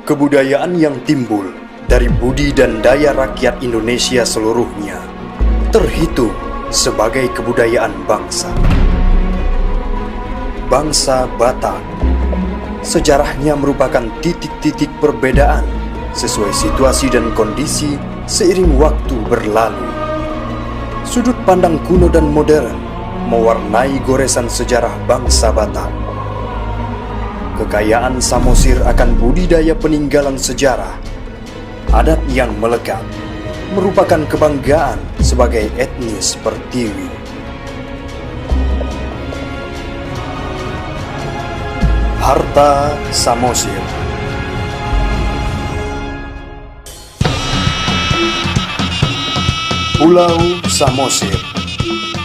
Kebudayaan yang timbul dari budi dan daya rakyat Indonesia seluruhnya terhitung sebagai kebudayaan bangsa. Bangsa Batak sejarahnya merupakan titik-titik perbedaan sesuai situasi dan kondisi seiring waktu berlalu. Sudut pandang kuno dan modern mewarnai goresan sejarah bangsa Batak. Kekayaan Samosir akan budidaya peninggalan sejarah, adat yang melekat, merupakan kebanggaan sebagai etnis Pertiwi. Harta Samosir. Pulau Samosir,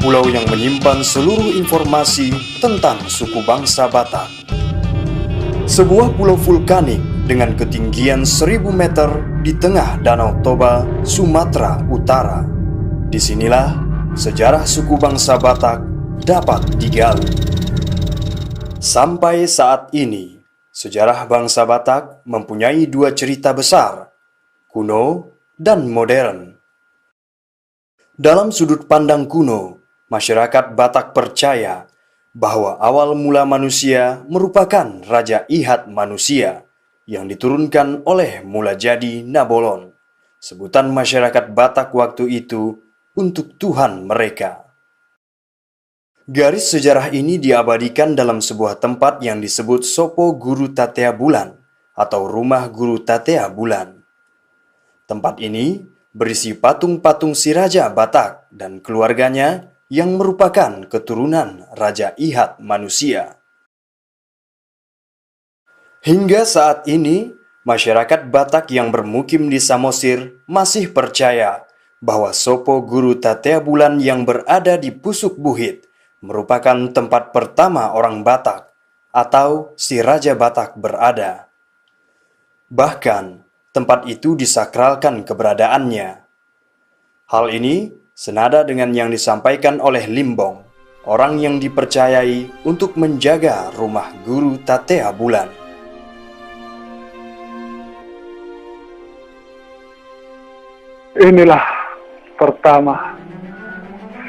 pulau yang menyimpan seluruh informasi tentang suku bangsa Batak. Sebuah pulau vulkanik dengan ketinggian 1000 meter di tengah Danau Toba, Sumatera Utara. Disinilah sejarah suku bangsa Batak dapat digali. Sampai saat ini, sejarah bangsa Batak mempunyai dua cerita besar, kuno dan modern. Dalam sudut pandang kuno, masyarakat Batak percaya bahwa awal mula manusia merupakan Raja Ihat manusia yang diturunkan oleh Mulajadi Nabolon, sebutan masyarakat Batak waktu itu untuk Tuhan mereka. Garis sejarah ini diabadikan dalam sebuah tempat yang disebut Sopo Guru Tatea Bulan atau Rumah Guru Tatea Bulan. Tempat ini berisi patung-patung si Raja Batak dan keluarganya yang merupakan keturunan Raja Ihat manusia. Hingga saat ini, masyarakat Batak yang bermukim di Samosir masih percaya bahwa Sopo Guru Tatea Bulan yang berada di Pusuk Buhit merupakan tempat pertama orang Batak atau si Raja Batak berada. Bahkan, tempat itu disakralkan keberadaannya. Hal ini senada dengan yang disampaikan oleh Limbong, orang yang dipercayai untuk menjaga rumah Guru Tatea Bulan. Inilah pertama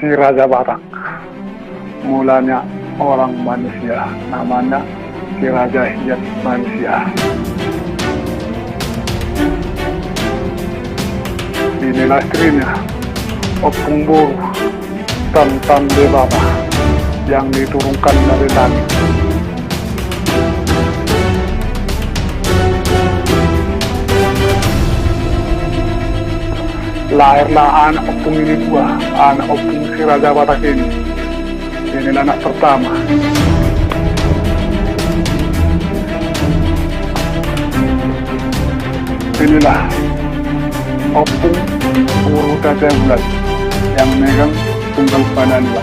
si Raja Batak. Mulanya orang manusia, namanya si Raja Ihat manusia. Inilah istrinya, Opung Boru, Tantan Debaba, yang diturunkan dari langit. Lahirlah anak Opung ini dua, anak Opung si Raja Batak ini. Inilah anak pertama. Inilah Opung Guru Tatea Bulan yang memegang tunggal panah dua.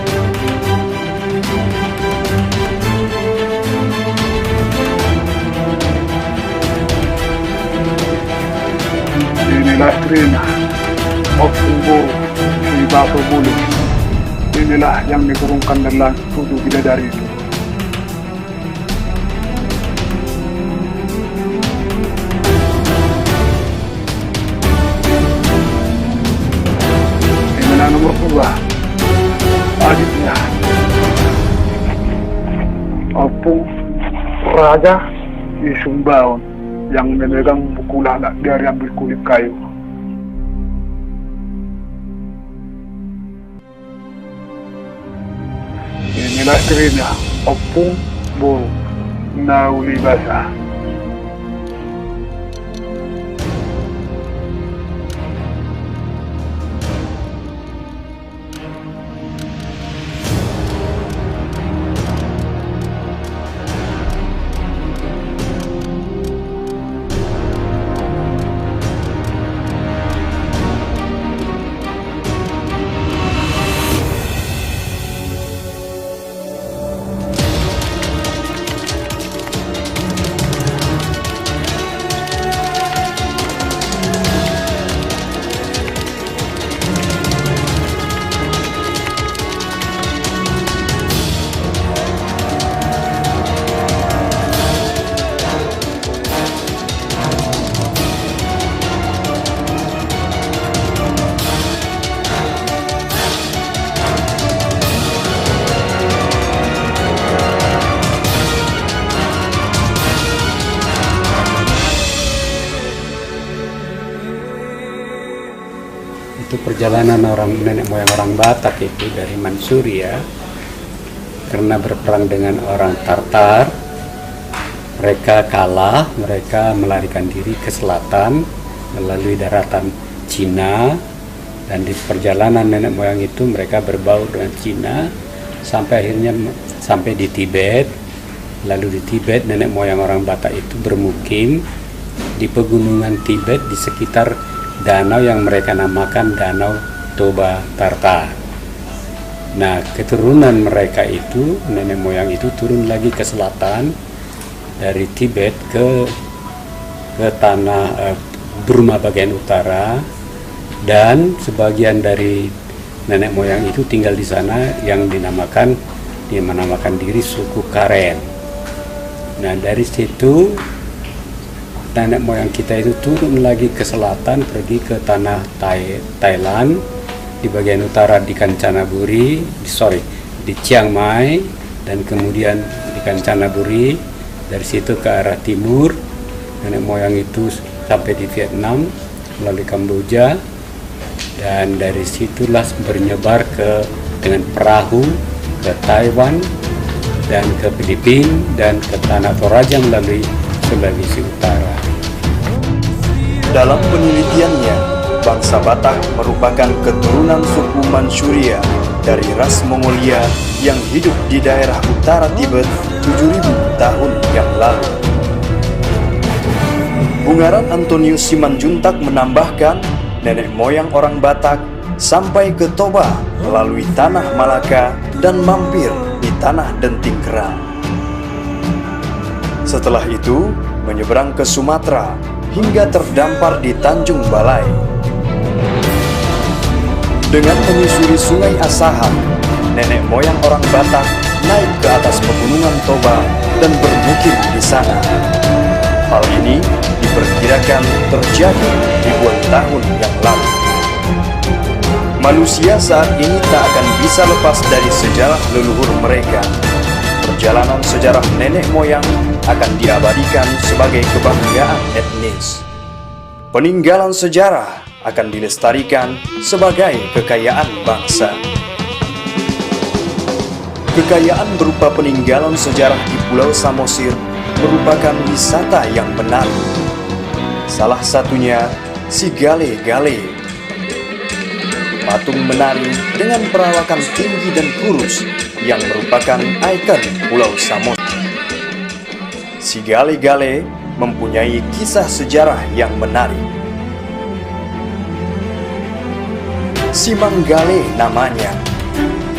Inilah istrinya, Opung Boru si Batu Bulu. Inilah yang diturunkan dalam 7 bidadari itu. Inilah nomor 2, adiknya, Opung Raja di Sumbaon yang memegang buku lanak dari ambil kulit kayu. Inilah istrinya, Opung Boru Naulibasa. itu perjalanan nenek moyang orang Batak itu dari Manchuria, karena berperang dengan orang Tartar, mereka kalah, mereka melarikan diri ke selatan melalui daratan Cina, dan di perjalanan nenek moyang itu mereka berbaur dengan Cina sampai akhirnya sampai di Tibet. Lalu di Tibet nenek moyang orang Batak itu bermukim di pegunungan Tibet di sekitar danau yang mereka namakan Danau Toba Tartar. Nah, keturunan mereka itu, nenek moyang itu turun lagi ke selatan dari Tibet ke tanah Burma bagian utara, dan sebagian dari nenek moyang itu tinggal di sana yang menamakan diri suku Karen. Nah, dari situ nenek moyang kita itu turun lagi ke selatan, pergi ke tanah Thailand di bagian utara di di Chiang Mai, dan kemudian di Kanchanaburi. Dari situ ke arah timur nenek moyang itu sampai di Vietnam melalui Kamboja, dan dari situlah menyebar dengan perahu ke Taiwan dan ke Filipina dan ke tanah Toraja melalui Sulawesi Utara. Dalam penelitiannya, bangsa Batak merupakan keturunan suku Manchuria dari ras Mongolia yang hidup di daerah utara Tibet 7.000 tahun yang lalu. Bungaran Antonius Simanjuntak menambahkan, nenek moyang orang Batak sampai ke Toba melalui tanah Malaka dan mampir di tanah Denting Kerang. Setelah itu, menyeberang ke Sumatera hingga terdampar di Tanjung Balai. Dengan menyusuri Sungai Asahan, nenek moyang orang Batak naik ke atas pegunungan Toba dan bermukim di sana. Hal ini diperkirakan terjadi ribuan tahun yang lalu. Manusia saat ini tak akan bisa lepas dari sejarah leluhur mereka. Perjalanan sejarah nenek moyang akan diabadikan sebagai kebanggaan etnis. Peninggalan sejarah akan dilestarikan sebagai kekayaan bangsa. Kekayaan berupa peninggalan sejarah di Pulau Samosir merupakan wisata yang menarik. Salah satunya si Gale-Gale, patung menari dengan perawakan tinggi dan kurus yang merupakan ikon Pulau Samosir. Si Gale-Gale mempunyai kisah sejarah yang menarik. Si Manggale namanya,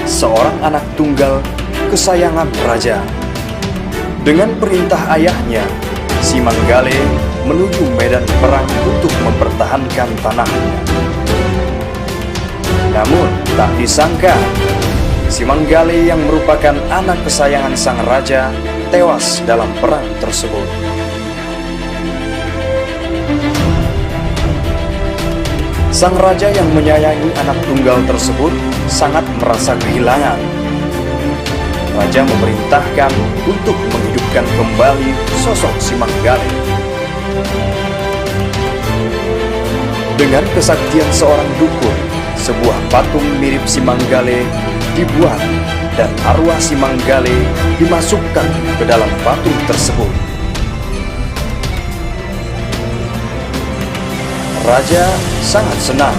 seorang anak tunggal kesayangan raja. Dengan perintah ayahnya, si Manggale menuju medan perang untuk mempertahankan tanahnya. Namun tak disangka, si Manggale yang merupakan anak kesayangan sang raja tewas dalam perang tersebut. Sang raja yang menyayangi anak tunggal tersebut sangat merasa kehilangan. Raja memerintahkan untuk menghidupkan kembali sosok si Manggale. Dengan kesaktian seorang dukun, sebuah patung mirip si Manggale dibuat dan arwah si Manggale dimasukkan ke dalam patung tersebut. Raja sangat senang.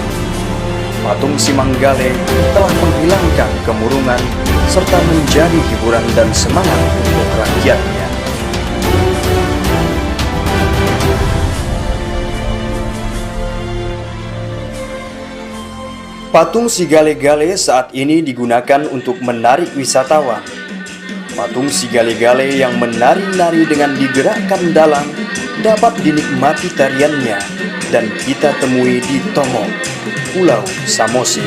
Patung si Manggale telah menghilangkan kemurungan serta menjadi hiburan dan semangat untuk rakyatnya. Patung si Gale-Gale saat ini digunakan untuk menarik wisatawan. Patung si Gale-Gale yang menari-nari dengan digerakkan dalam dapat dinikmati tariannya dan kita temui di Tomo, Pulau Samosir.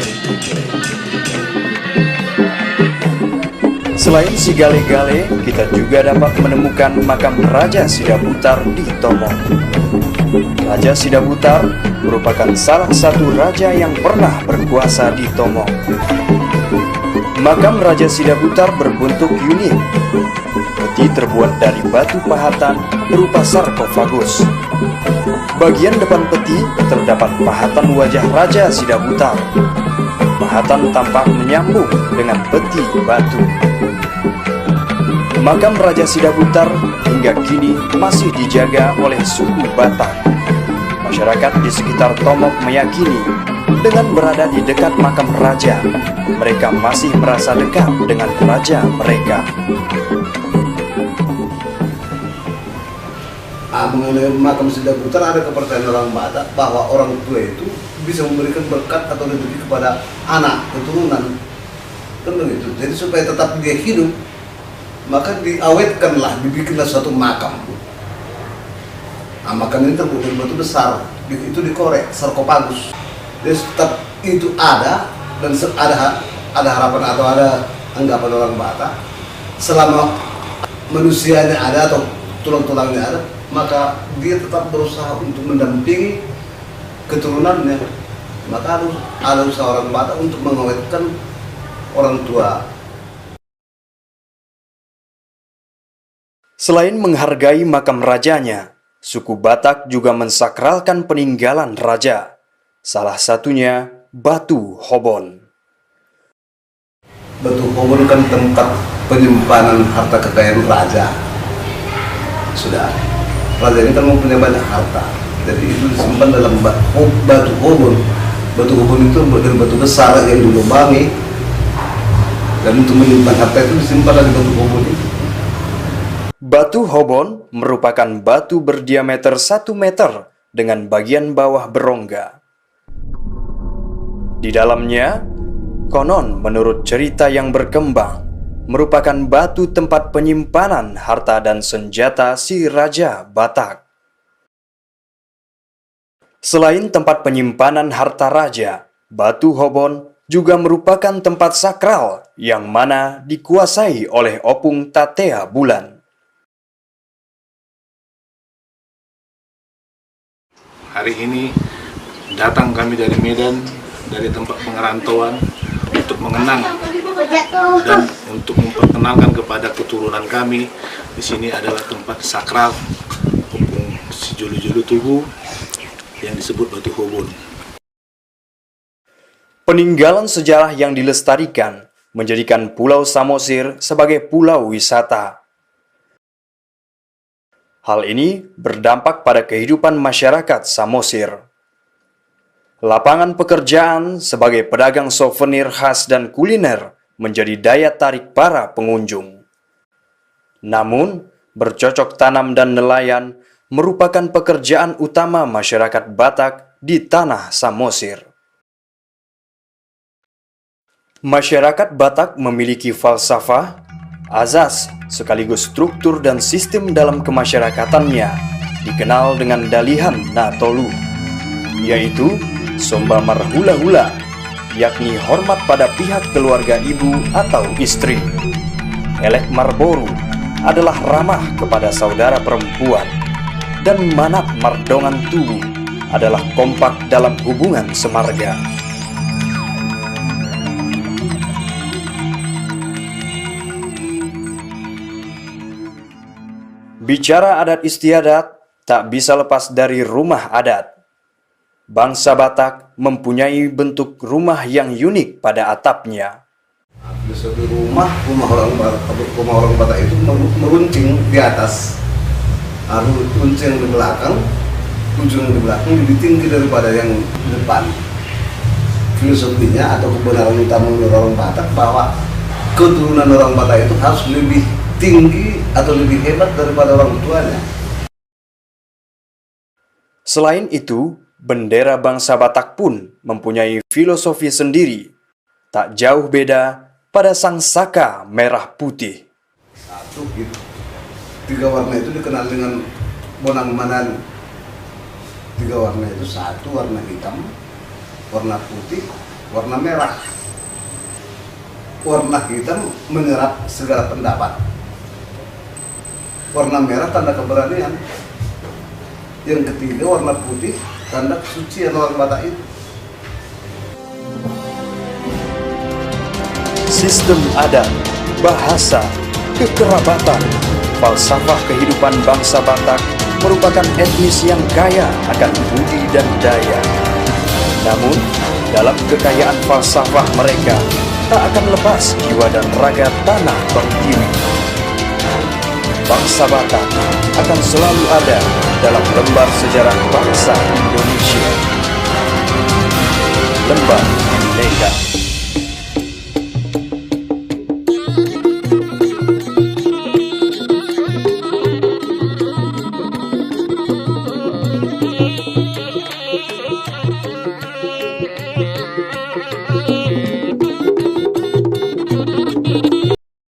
Selain si Gale-Gale, kita juga dapat menemukan makam Raja Sidabutar di Tomo. Raja Sidabutar merupakan salah satu raja yang pernah berkuasa di Tomo. Makam Raja Sidabutar berbentuk unik. Peti terbuat dari batu pahatan berupa sarkofagus. Bagian depan peti terdapat pahatan wajah Raja Sidabutar. Pahatan tampak menyambung dengan peti batu. Makam Raja Sidabutar hingga kini masih dijaga oleh suku Batak. Masyarakat di sekitar Tomok meyakini dengan berada di dekat makam raja, mereka masih merasa dekat dengan raja mereka. Mengenai makam Sidabutar, ada kepercayaan orang Batak bahwa orang tua itu bisa memberikan berkat atau rezeki kepada anak keturunan, kan begitu. Jadi supaya tetap dia hidup, maka diawetkanlah, dibikinlah suatu makam. Nah, makam ini terbuat dari batu besar, itu dikorek, sarkofagus. Jadi tetap itu ada, dan ada harapan atau ada anggapan orang Batak, selama manusianya ada atau tulang-tulangnya ada, maka dia tetap berusaha untuk mendampingi keturunannya. Maka ada usaha orang Batak untuk mengawetkan orang tua. Selain menghargai makam rajanya, suku Batak juga mensakralkan peninggalan raja. Salah satunya Batu Hobon. Batu Hobon kan tempat penyimpanan harta kekayaan raja. Sudah, raja ini kan mempunyai banyak harta, jadi itu disimpan dalam batu Hobon. Batu Hobon itu dari batu besar yang dilubangi, dan untuk menyimpan harta itu disimpan di batu Hobon itu. Batu Hobon merupakan batu berdiameter 1 meter dengan bagian bawah berongga. Di dalamnya, konon menurut cerita yang berkembang, merupakan batu tempat penyimpanan harta dan senjata si Raja Batak. Selain tempat penyimpanan harta raja, Batu Hobon juga merupakan tempat sakral yang mana dikuasai oleh Opung Tatea Bulan. Hari ini datang kami dari Medan, dari tempat pengerantauan untuk mengenang dan untuk memperkenalkan kepada keturunan kami. Di sini adalah tempat sakral Opung si Julu-Julu Tugu yang disebut Batu Hobon. Peninggalan sejarah yang dilestarikan menjadikan Pulau Samosir sebagai pulau wisata. Hal ini berdampak pada kehidupan masyarakat Samosir. Lapangan pekerjaan sebagai pedagang souvenir khas dan kuliner menjadi daya tarik para pengunjung. Namun, bercocok tanam dan nelayan merupakan pekerjaan utama masyarakat Batak di tanah Samosir. Masyarakat Batak memiliki falsafah, azas, sekaligus struktur dan sistem dalam kemasyarakatannya, dikenal dengan dalihan Natolu, yaitu Somba Marhula-hula, yakni hormat pada pihak keluarga ibu atau istri. Elek Marboru adalah ramah kepada saudara perempuan. Dan Manat Mardongan Tubuh adalah kompak dalam hubungan semarga. Bicara adat istiadat, tak bisa lepas dari rumah adat. Bangsa Batak mempunyai bentuk rumah yang unik pada atapnya. Di suatu rumah orang Batak itu meruncing di atas, runcing di belakang, ujung di belakang lebih tinggi daripada yang di depan. Filosofinya atau kebenaran utama menurut orang Batak bahwa keturunan orang Batak itu harus lebih tinggi atau lebih hebat daripada orang tuanya. Selain itu, bendera bangsa Batak pun mempunyai filosofi sendiri, tak jauh beda pada sang saka merah putih. Satu gitu. 3 warna itu dikenal dengan bonang manan. 3 warna itu, satu warna hitam, warna putih, warna merah. Warna hitam menyerap segala pendapat. Warna merah tanda keberanian. Yang ketiga warna putih tanda kesucian orang Batak itu. sistem adat, bahasa, kekerabatan, falsafah kehidupan bangsa Batak merupakan etnis yang kaya akan budi dan daya. Namun, dalam kekayaan falsafah mereka, tak akan lepas jiwa dan raga tanah Pertiwi. Bangsa Batak akan selalu ada dalam lembar sejarah bangsa Indonesia. Lembar Bhinneka.